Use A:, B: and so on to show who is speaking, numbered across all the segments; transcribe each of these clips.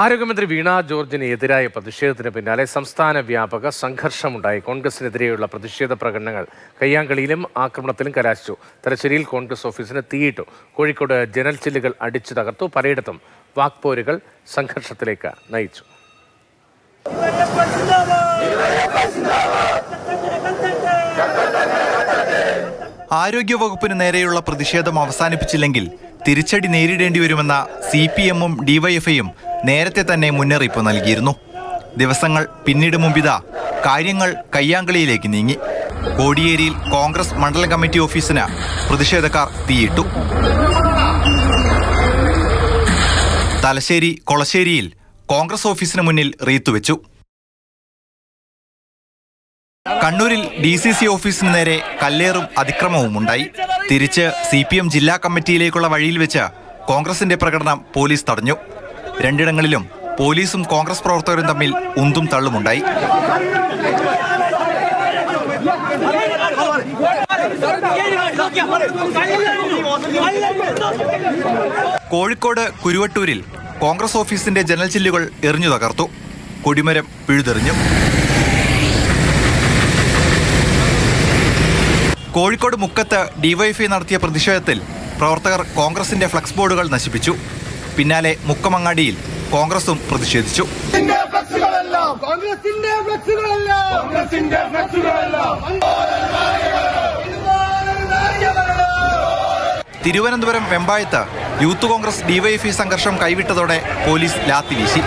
A: ആരോഗ്യമന്ത്രി വീണ ജോർജിന് എതിരായ പ്രതിഷേധത്തിന് പിന്നാലെ സംസ്ഥാന വ്യാപക സംഘർഷമുണ്ടായി. കോൺഗ്രസിനെതിരെയുള്ള പ്രതിഷേധ പ്രകടനങ്ങൾ കയ്യാങ്കളിയിലും ആക്രമണത്തിലും കലാശിച്ചു. തലശ്ശേരിയിൽ കോൺഗ്രസ് ഓഫീസിന് തീയിട്ടു. കോഴിക്കോട് ജനൽ ചില്ലുകൾ അടിച്ചു തകർത്തു. പലയിടത്തും വാക്പോരുകൾ സംഘർഷത്തിലേക്ക് നയിച്ചു.
B: ആരോഗ്യവകുപ്പിന് നേരെയുള്ള പ്രതിഷേധം അവസാനിപ്പിച്ചില്ലെങ്കിൽ തിരിച്ചടി നേരിടേണ്ടി വരുമെന്ന CPM-ഉം DYFI-യും നേരത്തെ തന്നെ മുന്നറിയിപ്പ് നൽകിയിരുന്നു. ദിവസങ്ങൾ പിന്നീട് മുമ്പിതാ കാര്യങ്ങൾ കയ്യാങ്കളിയിലേക്ക് നീങ്ങി. കോടിയേരിയിൽ കോൺഗ്രസ് മണ്ഡലം കമ്മിറ്റി ഓഫീസിന് പ്രതിഷേധക്കാർ തീയിട്ടു. തലശ്ശേരി കൊളശ്ശേരിയിൽ കോൺഗ്രസ് ഓഫീസിന് മുന്നിൽ റീത്തുവെച്ചു. കണ്ണൂരിൽ DCC ഓഫീസിന് നേരെ കല്ലേറും അതിക്രമവും ഉണ്ടായി. തിരിച്ച് CPM ജില്ലാ കമ്മിറ്റിയിലേക്കുള്ള വഴിയിൽ വെച്ച് കോൺഗ്രസിന്റെ പ്രകടനം പോലീസ് തടഞ്ഞു. രണ്ടിടങ്ങളിലും പോലീസും കോൺഗ്രസ് പ്രവർത്തകരും തമ്മിൽ ഉന്തും തള്ളുമുണ്ടായി. കോഴിക്കോട് കുരുവട്ടൂരിൽ കോൺഗ്രസ് ഓഫീസിന്റെ ജനൽ ചില്ലുകൾ എറിഞ്ഞു തകർത്തു. കൊടിമരം പിഴുതെറിഞ്ഞു. കോഴിക്കോട് മുക്കത്ത് DYFI നടത്തിയ പ്രതിഷേധത്തിൽ പ്രവർത്തകർ കോൺഗ്രസിന്റെ ഫ്ലക്സ് ബോർഡുകൾ നശിപ്പിച്ചു. പിന്നാലെ മുക്കമങ്ങാടിയിൽ കോൺഗ്രസും പ്രതിഷേധിച്ചു. തിരുവനന്തപുരം വെമ്പായത്ത് യൂത്ത് കോൺഗ്രസ് DYFI സംഘർഷം കൈവിട്ടതോടെ പോലീസ് ലാത്തി വീശി.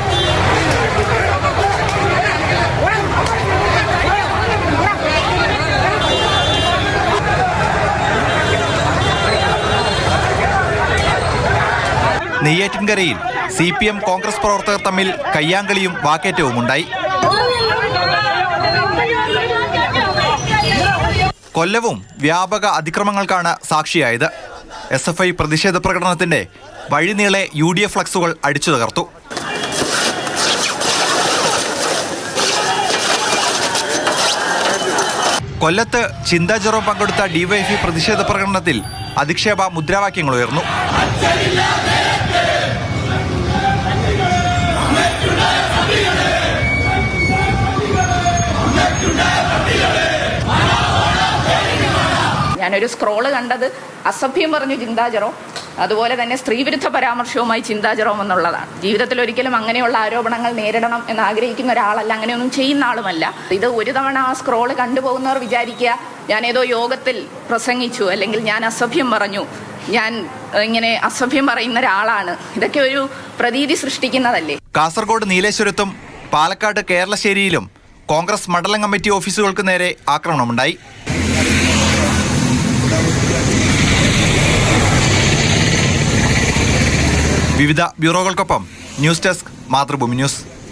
B: നെയ്യാറ്റിൻകരയിൽ CPM കോൺഗ്രസ് പ്രവർത്തകർ തമ്മിൽ കയ്യാങ്കളിയും വാക്കേറ്റവും ഉണ്ടായി. കൊല്ലവും വ്യാപക അതിക്രമങ്ങൾക്കാണ് സാക്ഷിയായത്. SFI പ്രതിഷേധ പ്രകടനത്തിന്റെ വഴിനീളെ UDF ഫ്ലക്സുകൾ അടിച്ചു തകർത്തു. കൊല്ലത്ത് ചിന്താ ജെറോം പങ്കെടുത്ത DYFI പ്രതിഷേധ പ്രകടനത്തിൽ അധിക്ഷേപ മുദ്രാവാക്യങ്ങൾ ഉയർന്നു.
C: ഞാനൊരു സ്ക്രോള് കണ്ടത് അസഭ്യം പറഞ്ഞു ചിന്താ ജെറോം, അതുപോലെ തന്നെ സ്ത്രീവിരുദ്ധ പരാമർശവുമായി ചിന്താ ജെറോം എന്നുള്ളതാണ്. ജീവിതത്തിൽ ഒരിക്കലും അങ്ങനെയുള്ള ആരോപണങ്ങൾ നേരിടണം എന്ന് ആഗ്രഹിക്കുന്ന ഒരാളല്ല, അങ്ങനെയൊന്നും ചെയ്യുന്ന ആളുമല്ല. ഇത് ഒരു തവണ ആ സ്ക്രോള് കണ്ടുപോകുന്നവർ വിചാരിക്കുക ഞാൻ ഏതോ യോഗത്തിൽ പ്രസംഗിച്ചു, അല്ലെങ്കിൽ ഞാൻ അസഭ്യം പറഞ്ഞു, ഞാൻ ഇങ്ങനെ അസഭ്യം പറയുന്ന ഒരാളാണ്. ഇതൊക്കെ ഒരു പ്രതീതി സൃഷ്ടിക്കുന്നതല്ലേ.
B: കാസർഗോഡ് നീലേശ്വരത്തും പാലക്കാട് കേരളശ്ശേരിയിലും കോൺഗ്രസ് മണ്ഡലം കമ്മിറ്റി ഓഫീസുകൾക്ക് നേരെ ആക്രമണമുണ്ടായി. വിവിധ ബ്യൂറോകൾക്കൊപ്പം ന്യൂസ് ഡെസ്ക്, മാതൃഭൂമി ന്യൂസ്.